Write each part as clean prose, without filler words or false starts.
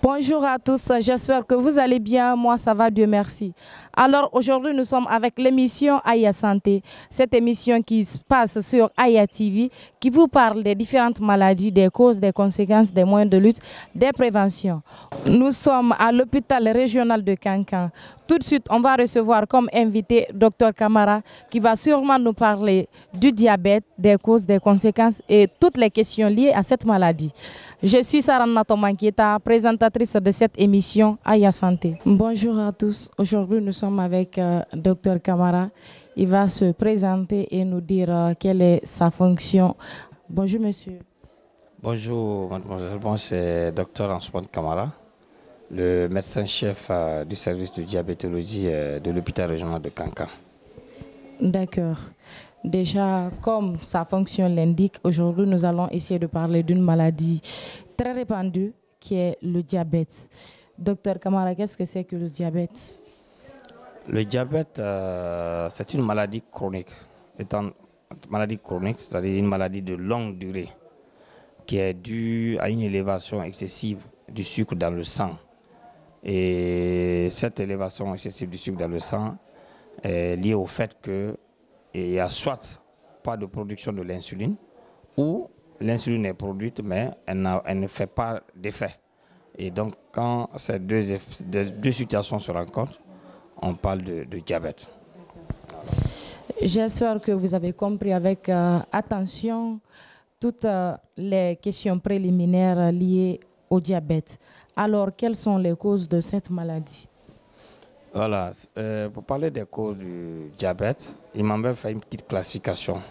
Bonjour à tous, j'espère que vous allez bien. Moi, ça va, Dieu merci. Alors, aujourd'hui, nous sommes avec l'émission Aya Santé. Cette émission qui se passe sur Aya TV, qui vous parle des différentes maladies, des causes, des conséquences, des moyens de lutte, des préventions. Nous sommes à l'hôpital régional de Kankan. Tout de suite, on va recevoir comme invité Dr Camara qui va sûrement nous parler du diabète, des causes, des conséquences et toutes les questions liées à cette maladie. Je suis Sarana Tomankieta, présentatrice de cette émission Aya Santé. Bonjour à tous. Aujourd'hui, nous sommes avec Dr Camara. Il va se présenter et nous dire quelle est sa fonction. Bonjour, monsieur. Bonjour, mademoiselle. Bon, c'est Dr Ansoumane Camara, le médecin-chef du service de diabétologie de l'hôpital régional de Kankan. D'accord. Déjà, comme sa fonction l'indique, aujourd'hui, nous allons essayer de parler d'une maladie très répandue qui est le diabète. Docteur Camara, qu'est-ce que c'est que le diabète? Le diabète, c'est une maladie chronique. Étant une maladie chronique, c'est-à-dire une maladie de longue durée qui est due à une élévation excessive du sucre dans le sang. Et cette élévation excessive du sucre dans le sang est liée au fait qu'il n'y a soit pas de production de l'insuline ou l'insuline est produite mais elle ne fait pas d'effet. Et donc quand ces deux situations se rencontrent, on parle de diabète. J'espère que vous avez compris avec attention toutes les questions préliminaires liées au diabète. Alors, quelles sont les causes de cette maladie? Voilà, pour parler des causes du diabète, il m'a même fait une petite classification.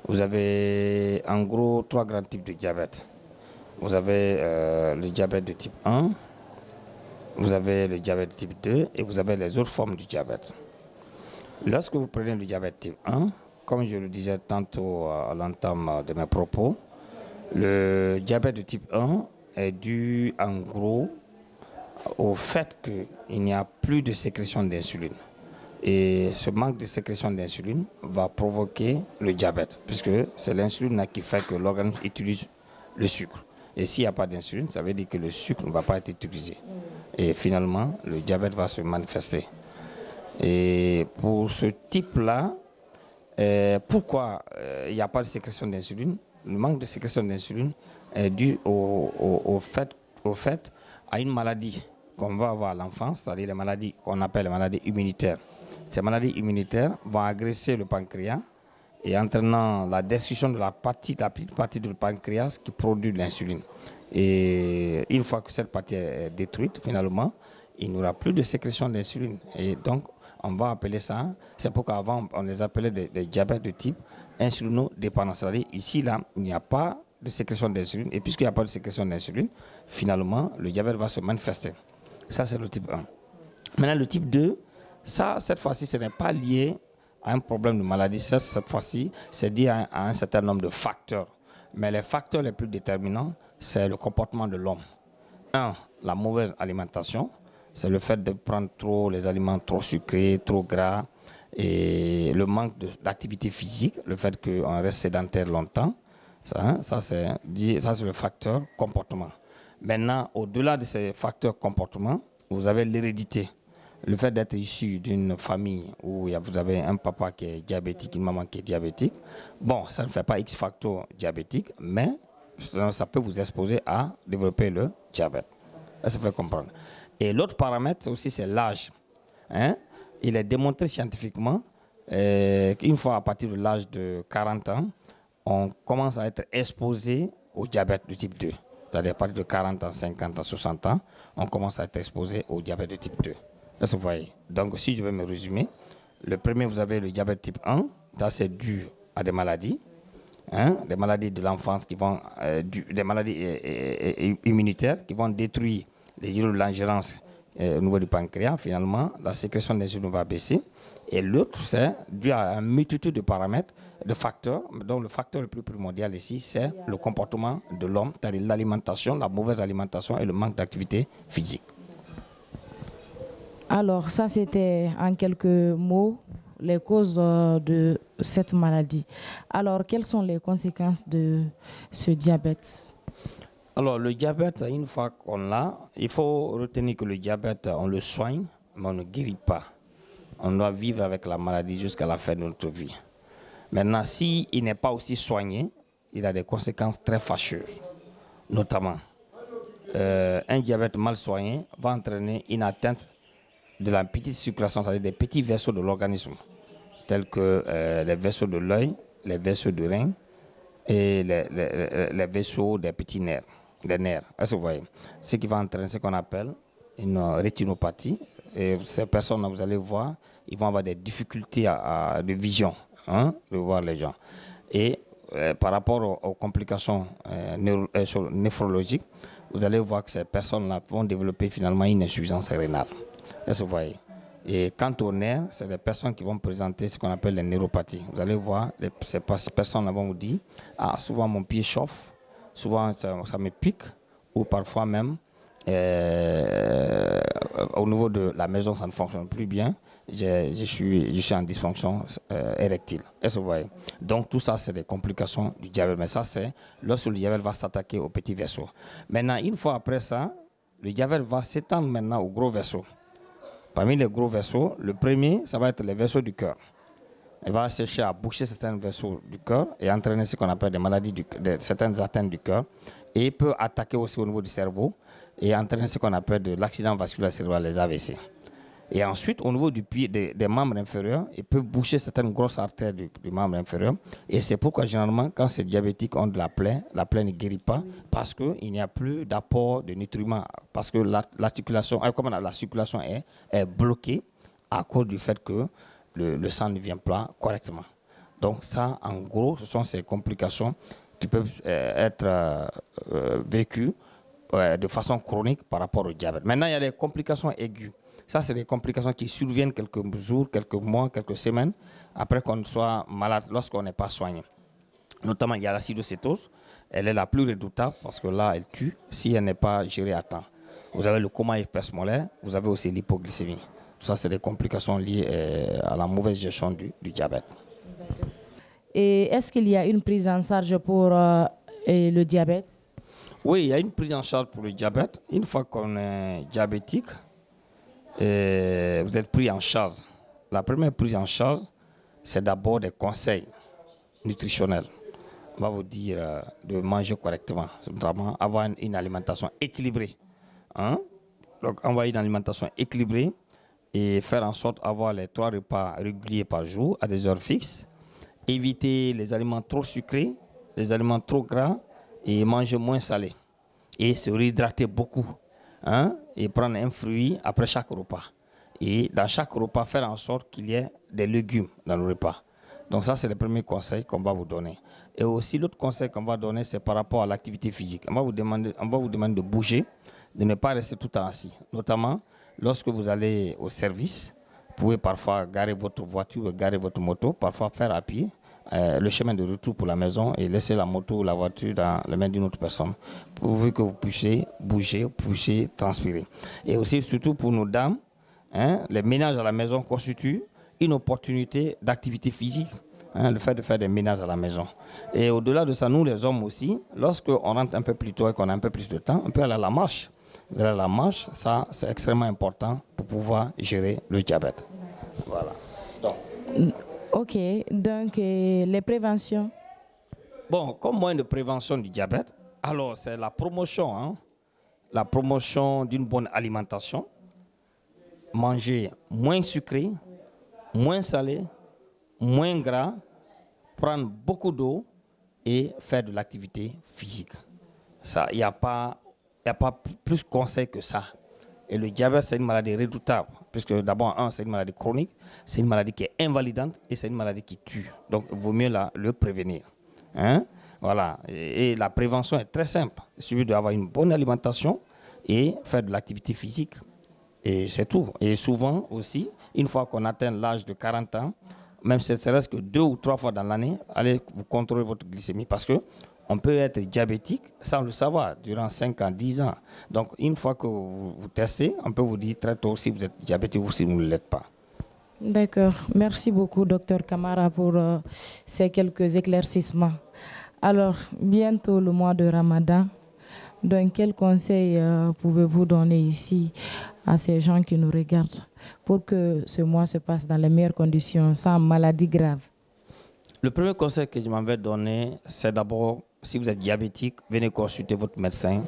Vous avez en gros 3 grands types de diabète. Vous avez le diabète de type 1, vous avez le diabète de type 2 et vous avez les autres formes du diabète. Lorsque vous prenez le diabète type 1, comme je le disais tantôt à l'entame de mes propos, le diabète de type 1 est dû en gros au fait qu'il n'y a plus de sécrétion d'insuline. Et ce manque de sécrétion d'insuline va provoquer le diabète, puisque c'est l'insuline qui fait que l'organisme utilise le sucre. Et s'il n'y a pas d'insuline, ça veut dire que le sucre ne va pas être utilisé. Et finalement, le diabète va se manifester. Et pour ce type-là, pourquoi il n'y a pas de sécrétion d'insuline? Le manque de sécrétion d'insuline est dû au fait à une maladie qu'on va avoir à l'enfance, c'est-à-dire les maladies qu'on appelle les maladies immunitaires. Ces maladies immunitaires vont agresser le pancréas et entraînant la destruction de la petite partie du pancréas qui produit de l'insuline. Et une fois que cette partie est détruite, finalement, il n'y aura plus de sécrétion d'insuline. Et donc, on va appeler ça, c'est pourquoi avant on les appelait des diabètes de type insulinodépendant. C'est-à-dire ici, là, il n'y a pas de sécrétion d'insuline. Et puisqu'il n'y a pas de sécrétion d'insuline, finalement, le diabète va se manifester. Ça, c'est le type 1. Maintenant, le type 2, ça, cette fois-ci, ce n'est pas lié à un problème de maladie. Cette fois-ci, c'est lié à un certain nombre de facteurs. Mais les facteurs les plus déterminants, c'est le comportement de l'homme. 1, la mauvaise alimentation. C'est le fait de prendre trop les aliments trop sucrés, trop gras, et le manque d'activité physique, le fait qu'on reste sédentaire longtemps. Ça c'est le facteur comportement. Maintenant, au-delà de ces facteurs comportement, vous avez l'hérédité. Le fait d'être issu d'une famille où vous avez un papa qui est diabétique, une maman qui est diabétique, bon, ça ne fait pas X facteur diabétique, mais ça peut vous exposer à développer le diabète. Ça fait comprendre. Et l'autre paramètre aussi, c'est l'âge. Il est démontré scientifiquement qu'une fois à partir de l'âge de 40 ans, on commence à être exposé au diabète de type 2. C'est-à-dire à partir de 40 ans, 50 ans, 60 ans, on commence à être exposé au diabète de type 2. Est-ce que vous voyez? Donc si je vais me résumer, le premier, vous avez le diabète type 1, ça c'est dû à des maladies. Des maladies de l'enfance qui vont, des maladies immunitaires qui vont détruire les îlots de l'ingérence au niveau du pancréas. Finalement, la sécrétion d'insuline va baisser. Et l'autre, c'est dû à une multitude de paramètres, de facteurs, dont le facteur le plus primordial ici, c'est le comportement de l'homme, c'est-à-dire l'alimentation, la mauvaise alimentation et le manque d'activité physique. Alors, ça, c'était en quelques mots les causes de cette maladie. Alors, quelles sont les conséquences de ce diabète? Alors, le diabète, une fois qu'on l'a, il faut retenir que le diabète, on le soigne, mais on ne guérit pas. On doit vivre avec la maladie jusqu'à la fin de notre vie. Maintenant, s'il n'est pas aussi soigné, il a des conséquences très fâcheuses. Notamment, un diabète mal soigné va entraîner une atteinte de la petite circulation, c'est-à-dire des petits vaisseaux de l'organisme, tels que les vaisseaux de l'œil, les vaisseaux de rein et les vaisseaux des petits nerfs. Les nerfs, est-ce que vous voyez? Ce qui va entraîner ce qu'on appelle une rétinopathie. Et ces personnes, vous allez voir, ils vont avoir des difficultés de vision, de voir les gens. Et par rapport aux complications néphrologiques, vous allez voir que ces personnes-là vont développer finalement une insuffisance rénale. Est-ce que vous voyez? Et quant aux nerfs, c'est des personnes qui vont présenter ce qu'on appelle les neuropathies. Vous allez voir, ces personnes-là vont vous dire, ah, souvent mon pied chauffe, souvent ça me pique, ou parfois même, au niveau de la maison, ça ne fonctionne plus bien. Je suis en dysfonction érectile. Est-ce que vous voyez? Donc tout ça, c'est des complications du diabète. Mais ça, c'est lorsque le diabète va s'attaquer aux petits vaisseaux. Maintenant, une fois après ça, le diabète va s'étendre maintenant aux gros vaisseaux. Parmi les gros vaisseaux, le premier, ça va être les vaisseaux du cœur. Il va chercher à boucher certains vaisseaux du cœur et entraîner ce qu'on appelle des maladies, certaines atteintes du cœur. Et il peut attaquer aussi au niveau du cerveau et entraîner ce qu'on appelle de l'accident vasculaire cérébral, les AVC. Et ensuite, au niveau du pied, des membres inférieurs, il peut boucher certaines grosses artères du membre inférieur. Et c'est pourquoi, généralement, quand ces diabétiques ont de la plaie ne guérit pas parce qu'il n'y a plus d'apport de nutriments. Parce que l'articulation, comme la circulation est bloquée à cause du fait que le sang ne vient pas correctement. Donc ça, en gros, ce sont ces complications qui peuvent être vécues de façon chronique par rapport au diabète. Maintenant, il y a les complications aiguës. Ça, c'est des complications qui surviennent quelques jours, quelques mois, quelques semaines, après qu'on soit malade, lorsqu'on n'est pas soigné. Notamment, il y a l'acidocétose. Elle est la plus redoutable parce que là, elle tue si elle n'est pas gérée à temps. Vous avez le coma hypersmolaire, vous avez aussi l'hypoglycémie. Ça, c'est des complications liées à la mauvaise gestion du diabète. Et est-ce qu'il y a une prise en charge pour le diabète? Oui, il y a une prise en charge pour le diabète. Une fois qu'on est diabétique, vous êtes pris en charge. La première prise en charge, c'est d'abord des conseils nutritionnels. On va vous dire de manger correctement, notamment avoir une alimentation équilibrée. Donc, avoir une alimentation équilibrée et faire en sorte d'avoir les 3 repas réguliers par jour à des heures fixes. Éviter les aliments trop sucrés, les aliments trop gras et manger moins salé. Et se réhydrater beaucoup. Et prendre un fruit après chaque repas. Et dans chaque repas, faire en sorte qu'il y ait des légumes dans le repas. Donc ça, c'est le premier conseil qu'on va vous donner. Et aussi, l'autre conseil qu'on va donner, c'est par rapport à l'activité physique. On va vous demander de bouger, de ne pas rester tout le temps assis. Notamment, lorsque vous allez au service, vous pouvez parfois garer votre voiture, garer votre moto, parfois faire à pied le chemin de retour pour la maison et laisser la moto ou la voiture dans les mains d'une autre personne, pourvu que vous puissiez bouger, vous puissiez transpirer. Et aussi, surtout pour nos dames, les ménages à la maison constituent une opportunité d'activité physique, le fait de faire des ménages à la maison. Et au-delà de ça, nous les hommes aussi, lorsqu'on rentre un peu plus tôt et qu'on a un peu plus de temps, on peut aller à la marche. Vous allez à la marche, ça c'est extrêmement important pour pouvoir gérer le diabète. Voilà. Ok, donc les préventions. Bon, comme moyen de prévention du diabète, alors c'est la promotion d'une bonne alimentation, manger moins sucré, moins salé, moins gras, prendre beaucoup d'eau et faire de l'activité physique. Ça, il n'y a pas plus de conseils que ça. Et le diabète, c'est une maladie redoutable, puisque d'abord, c'est une maladie chronique, c'est une maladie qui est invalidante et c'est une maladie qui tue. Donc, il vaut mieux le prévenir. Voilà. Et la prévention est très simple. Il suffit d'avoir une bonne alimentation et faire de l'activité physique. Et c'est tout. Et souvent aussi, une fois qu'on atteint l'âge de 40 ans, même si ce reste que 2 ou 3 fois dans l'année, allez vous contrôler votre glycémie parce que on peut être diabétique sans le savoir durant 5 ans, 10 ans. Donc, une fois que vous testez, on peut vous dire très tôt si vous êtes diabétique ou si vous ne l'êtes pas. D'accord. Merci beaucoup, Dr Camara, pour ces quelques éclaircissements. Alors, bientôt le mois de Ramadan. Donc, quel conseil pouvez-vous donner ici à ces gens qui nous regardent pour que ce mois se passe dans les meilleures conditions, sans maladie grave? Le premier conseil que je m'en vais donner, c'est d'abord, si vous êtes diabétique, venez consulter votre médecin.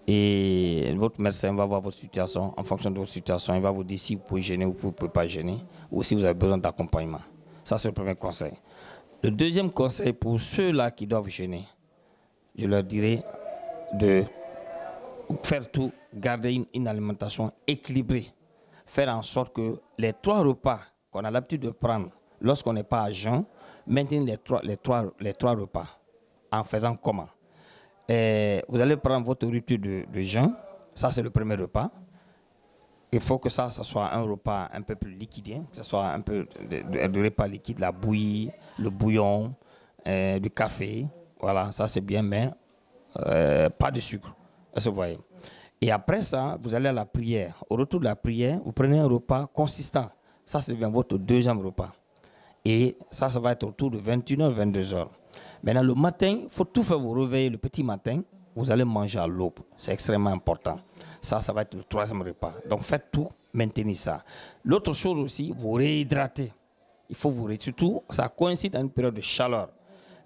Et votre médecin va voir votre situation. En fonction de votre situation, il va vous dire si vous pouvez gêner ou vous ne pouvez pas gêner, ou si vous avez besoin d'accompagnement. Ça, c'est le premier conseil. Le deuxième conseil, pour ceux-là qui doivent gêner, je leur dirais de faire tout, garder une alimentation équilibrée. Faire en sorte que les 3 repas qu'on a l'habitude de prendre lorsqu'on n'est pas à jeun, maintenir les trois repas. En faisant comment? Vous allez prendre votre rupture de jeûne, ça c'est le premier repas. Il faut que ça soit un repas un peu plus liquide, que ce soit un peu de repas liquide, la bouillie, le bouillon, du café. Voilà, ça c'est bien, mais pas de sucre. Est-ce que vous voyez? Et après ça, vous allez à la prière. Au retour de la prière, vous prenez un repas consistant. Ça devient votre deuxième repas. Et ça va être autour de 21h, 22h. Maintenant, le matin, il faut tout faire vous réveiller le petit matin. Vous allez manger à l'aube. C'est extrêmement important. Ça va être le troisième repas. Donc, faites tout, maintenez ça. L'autre chose aussi, vous réhydratez. Il faut vous réhydrater. Surtout, ça coïncide à une période de chaleur.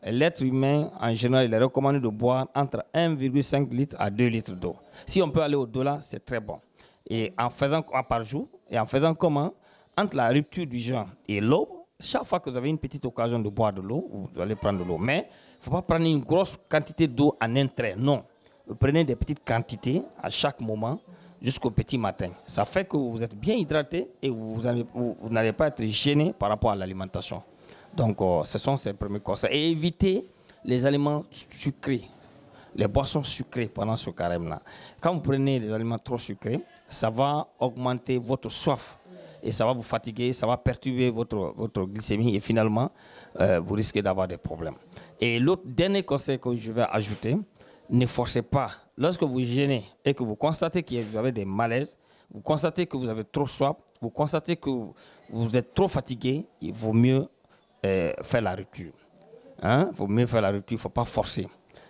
L'être humain, en général, il est recommandé de boire entre 1,5 litre à 2 litres d'eau. Si on peut aller au-delà, c'est très bon. Et en faisant par jour, et en faisant comment? Entre la rupture du jeûne et l'aube, chaque fois que vous avez une petite occasion de boire de l'eau, vous allez prendre de l'eau. Mais il ne faut pas prendre une grosse quantité d'eau en un trait. Non. Vous prenez des petites quantités à chaque moment jusqu'au petit matin. Ça fait que vous êtes bien hydraté et vous n'allez pas être gêné par rapport à l'alimentation. Donc, ce sont ces premiers conseils. Et évitez les aliments sucrés, les boissons sucrées pendant ce carême-là. Quand vous prenez des aliments trop sucrés, ça va augmenter votre soif. Et ça va vous fatiguer, ça va perturber votre glycémie et finalement, vous risquez d'avoir des problèmes. Et l'autre dernier conseil que je vais ajouter, ne forcez pas. Lorsque vous jeûnez et que vous constatez que vous avez des malaises, vous constatez que vous avez trop soif, vous constatez que vous êtes trop fatigué, il vaut mieux faire la rupture. Il vaut mieux faire la rupture, il ne faut pas forcer.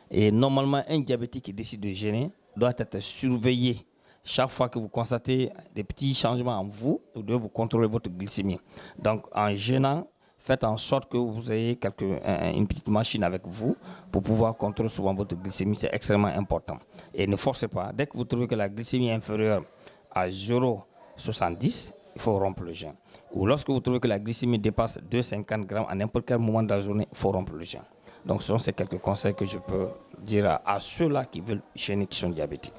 Et normalement, un diabétique qui décide de jeûner doit être surveillé. Chaque fois que vous constatez des petits changements en vous, vous devez vous contrôler votre glycémie. Donc, en jeûnant, faites en sorte que vous ayez une petite machine avec vous pour pouvoir contrôler souvent votre glycémie. C'est extrêmement important. Et ne forcez pas. Dès que vous trouvez que la glycémie est inférieure à 0,70, il faut rompre le jeûne. Ou lorsque vous trouvez que la glycémie dépasse 2,50 grammes à n'importe quel moment de la journée, il faut rompre le jeûne. Donc, ce sont ces quelques conseils que je peux dire à ceux-là qui veulent jeûner, qui sont diabétiques.